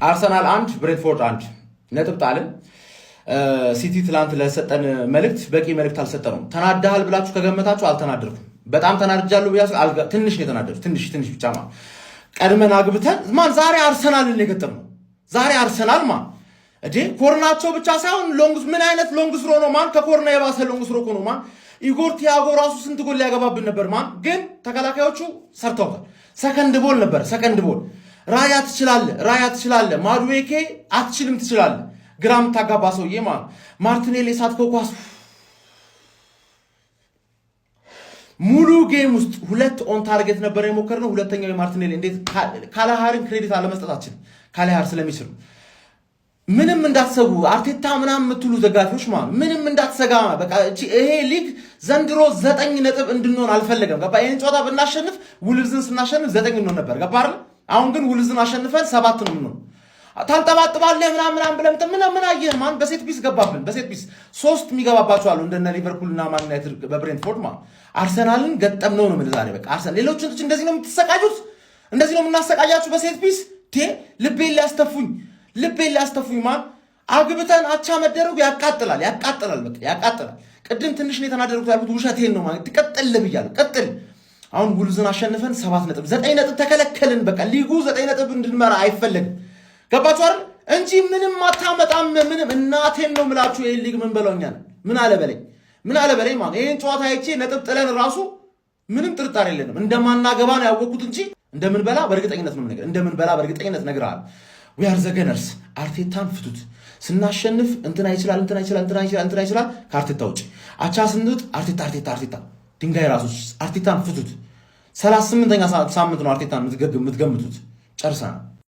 አርሰናል 1 ብሬንትፎርድ 1 ነጥብ ጣልን። ሲቲ ትላንት ለሰጠን መልእክት በቂ መልእክት አልሰጠነውም። ተናደሃል ብላችሁ ከገመታችሁ አልተናደርኩም። በጣም ተናድጃለሁ ብያስ ትንሽ ነው የተናደርኩት። ትንሽ ብቻ ማለት ቀድመን አግብተን ማን ዛሬ አርሰናልን የገጠመው ዛሬ አርሰናል ማን እዴ ኮርናቸው ብቻ ሳይሆን ሎንግስ ምን አይነት ሎንግስ ሮ ነው ማን ከኮርና የባሰ ሎንግስ ሮ ነው ማን ኢጎር ቲያጎ ራሱ ስንት ጎል ሊያገባብን ነበር ማን ግን ተከላካዮቹ ሰርተውታል። ሰከንድ ቦል ነበር ሰከንድ ቦል ራያ ትችላለህ ማዱዌኬ አትችልም ትችላለህ ግራም ታጋባ ሰውዬ ማን ማርቲኔሊ ሳትከው ኳስ ሙሉ ጌም ውስጥ ሁለት ኦን ታርጌት ነበር የሞከርነው። ሁለተኛው የማርቲኔሊ እንዴት ካላሃርን ክሬዲት አለመስጠታችን ካላሃር ስለሚችል ምንም እንዳትሰጉ አርቴታ ምናምን የምትሉ ዘጋፊዎች ማለት ምንም እንዳትሰጋ በቃ ይሄ ሊግ ዘንድሮ 9 ነጥብ እንድንሆን አልፈለገም። ገባ ይሄን ጨዋታ ብናሸንፍ ውልዝን ስናሸንፍ 9 እንሆን ነበር። ገባ አይደል? አሁን ግን ውልዝን አሸንፈን 7 ነው የምንሆን። ታንጠባጥባለህ ምናምን ብለህ ምን አየህ ማን በሴት ፒስ ገባብን። በሴት ፒስ 3 የሚገባባቸው አሉ እንደነ ሊቨርፑል እና ማን ዩናይትድ በብሬንትፎርድ ማለት አርሰናልን ገጠምነው ነው ዛሬ በቃ አርሰናል ሌሎች እንደዚህ ነው የምትሰቃዩት፣ እንደዚህ ነው የምናሰቃያችሁ በሴት ፒስ ልቤን ሊያስተፉኝ ማን አግብተን አቻ መደረጉ ያቃጥላል በቃ ያቃጥላል። ቅድም ትንሽ ነው የተናደርኩት ያልኩት ውሸቴን ነው ማለት ትቀጥል ብያለሁ። ቀጥል አሁን ውልዝን አሸንፈን 7 ነጥብ 9 ነጥብ ተከለከልን። በቃ ሊጉ 9 ነጥብ እንድንመራ አይፈለግም። ገባችሁ አይደል? እንጂ ምንም አታመጣም። ምንም እናቴን ነው ምላችሁ ይሄን ሊግ ምን በለውኛል ምን አለ በለኝ ማለት ይሄን ጨዋታ አይቼ ነጥብ ጥለን ራሱ ምንም ጥርጣሬ የለንም እንደማናገባ ነው ያወቅኩት እንጂ እንደምንበላ በእርግጠኝነት ነው ነግሬሃለሁ። we are the gunners አርቴታን ፍቱት። ስናሸንፍ እንትና ይችላል ከአርቴታ ውጪ አቻ ስንት አርቴታ ድንጋይ ራሱ አርቴታን ፍቱት። 38ኛ ሳምንት ነው አርቴታን የምትገምቱት ጨርሰናል።